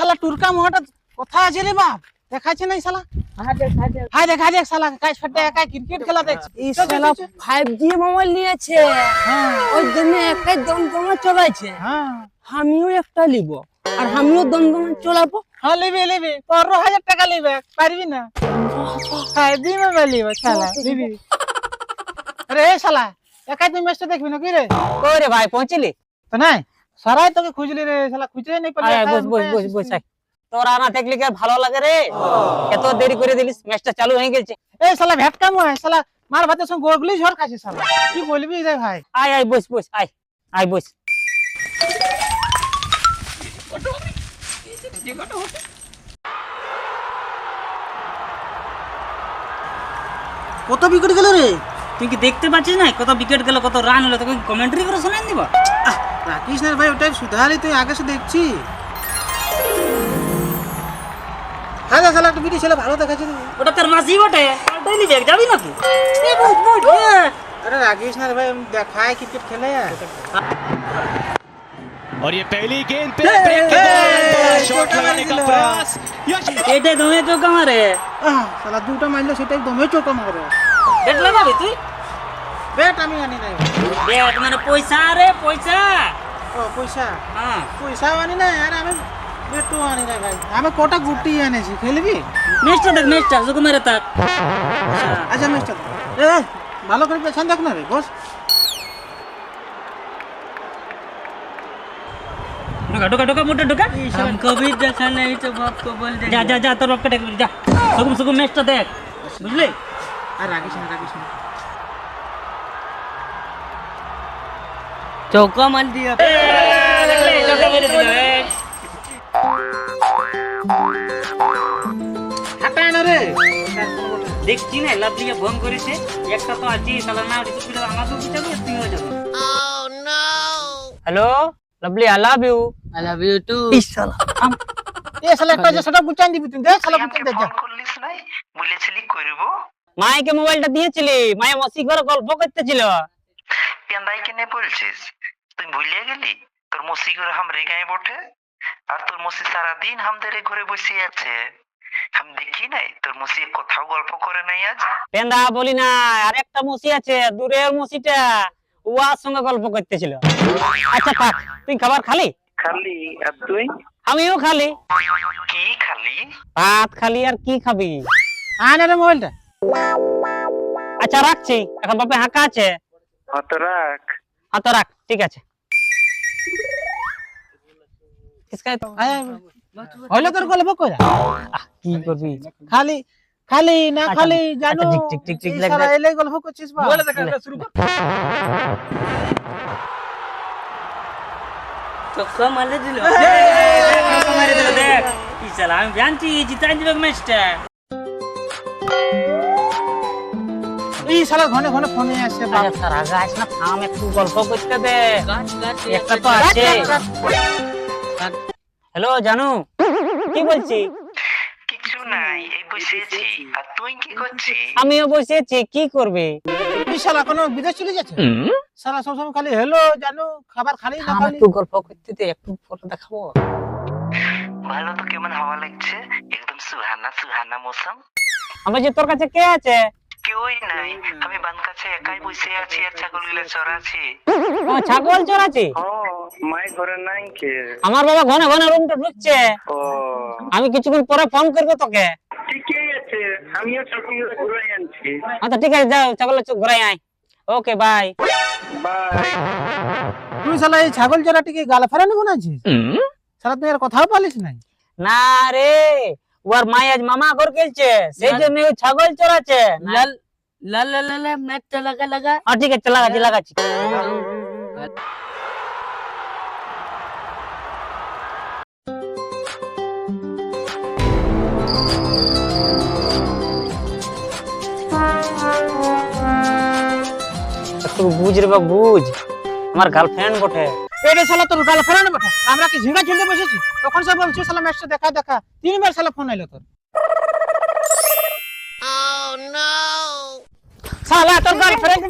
শালা টুরকা মোহটা কোথায় আছে রে বাপ দেখাচ্ছে না শালা হাই দেখ শালা কাজ ফাটে একা ক্রিকেট খেলা দেখছে এই শালা 5G মোবাইল নিয়েছে ওই জন্য একাই দমদমা চলাইছে হ্যাঁ আমিও একটা নিব আর আমিও দমদমা চলাবো হ্যাঁ লিবি 15,000 টাকা লিবে পারবি না খাই দি মোবাইল লিবে শালা লিবি আরে শালা একাই তুই ম্যাচটা দেখবি না কি রে কই রে ভাই পৌঁছলি তো নাই সারাই তোকে খুঁজলি রে শালা খুঁজে নাই পারলি আয় বস তোরা না দেখলি কি আর ভালো লাগে রে এত দেরি করে দিলিস ম্যাচটা চালু হয়ে গেছে এই শালা ভেটকাম হয় শালা মার ভাতের সঙ্গে গোগলি ঝড় খাচ্ছে শালা কি বলবি রে ভাই আয় বস আয় বস কত উইকেট গেল রে তুই কি দেখতে পাচ্ছিস না কত উইকেট গেল কত রান হলো তোকে কমেন্টারি করে শোনাই দিব রাকিস না ভাই ওটাই সুধারি তুই আগে সে দেখছি হ্যাঁ শালা একটা বিটি ছেলে ভালো দেখাচ্ছে ওটা তোর মাসি বটে পাল্টাইলি ব্যাগ যাবি নাকি अरे राकेश ना भाई देखा है क्रिकेट खेले है और ये पहली गेंद पे ब्रेक के दौरान बड़ा शॉट लगाने का प्रयास এটাই দমে তো কামারে साला দুটো মারলো সেটাই দমে চোকা মারে ব্যাট লাগাবি তুই ব্যাট আমি আনি নাই ব্যাট মানে পয়সা রে পয়সা ও পয়সা হ্যাঁ পয়সা আনি না আর আমি ব্যাটও আনি নাই ভাই আমি কোটা গুটি এনেছি খেলবি ম্যাচটা দেখ ম্যাচটা সুকুমারে তাক আচ্ছা মিস্টার এ ভালো করে পেছন দেখ না রে বস ढोका मोटा ढोका हमको भी देखा नहीं तो बाप को बोल दे जा तो बाप का देख जा सुकुम मैचটা দেখ বুঝলি আর রাকেশ না चौका मार दिया चौका मेरे दिल হাঁটা না রে দেখছি না লাভলিয়া ভং করেছে একটা তো আছে শালা না রিসিভ করে আমাকে বিচাবে তুই হয়ে যাবে oh no hello lovely I love you too শালা এ শালা একটা যে সেটা গুচান দিবি তুই দেখ শালা গুচান দে যা করলিস নাই বলেছিলি করব মাইকে মোবাইলটা দিয়েছিলি মায়া মসি করে গল্প করতেছিল পেন্দাই কেনে বলছিস তুই ভুলিয়ে গেলি তোর মসি করে হামরে গায়ে বটে আর তোর মসি সারা দিন আমাদের ঘরে বসে আছে আমি দেখি নাই তোর মসি কোথাও গল্প করে নাই আজ পেন্দা বলি না আরেকটা মসি আছে দূরের মসিটা ওয়ার সঙ্গে গল্প করতেছিল আচ্ছা থাক তুই খাবার খালি খালি আর তুই আমিও খালি কি খালি ভাত খালি আর কি খাবি আয় না রে মোবাইলটা আচ্ছা রাখছি এখন বাপে হাঁকা আছে অত রাখ তো রাখ ঠিক আছে কিসকা তো আয় হইলো তোর গল্প কইরা কি করবি খালি খালি না খালি জানো ঠিক এই শালা এলাই গল্প করছিস বা বলে দেখা শুরু কর চক্কা মারলে দিল মারে দিল দেখ কি শালা আমি জানছি জিতাই দিবে ম্যাচটা এই শালা ঘনে ঘনে ফোনে আসে বাপ আরে স্যার আগে আস না থাম একটু গল্প করতে দে একটা তো আছে হ্যালো জানু কি বলছি কিছু নাই এই বসেছি আর তুই কি করছিস আমিও বসেছি কি করবে এই শালা কোনো বিদেশ চলে যাচ্ছে শালা সব সময় খালি হেলো জানো খাবার খালি না খালি একটু গল্প করতে দে একটু ফটো দেখাবো ভালো তো কেমন হাওয়া লাগছে একদম সুহানা সুহানা মৌসুম আমার যে তোর কাছে কে আছে কেউই নাই আমি বান কাছে একাই বসে আছি আর ছাগলগুলো চড়াচ্ছি ও ছাগল চড়াচ্ছি ও মাই ঘরে নাই কে আমার বাবা ঘনে ঘনে রুমটা ঢুকছে ও আমি কিছুক্ষণ পরে ফোন করবো তোকে ঠিকই আছে আমিও ছাগলগুলো ঘুরে আনছি আচ্ছা ঠিক আছে যাও ছাগল ঘুরাই আয় ওকে বাই বাই তুই শালা এই ছাগল চড়াটিকে গার্লফ্রেন্ড বানাচ্ছিস শালা তুই আর কথাও বলিস নাই না রে ওর মা আজ মামা ঘর গেলছে সেই জন্য ও ছাগল চড়াচ্ছে লাল লাল লাল ম্যাচটা লাগা ঠিক আছে লাগাচ্ছি বুঝ রে বা বুঝ আমার গার্লফ্রেন্ড বটে এটা শালা তোর গার্লফ্রেন্ড বটে আমরা কি ঝিঙ্গা ঝুলতে বসেছি তখন সব বলছিস শালা ম্যাচটা দেখা তিনবার শালা ফোন আইলো তোর Oh no! শালা তোর গার্লফ্রেন্ড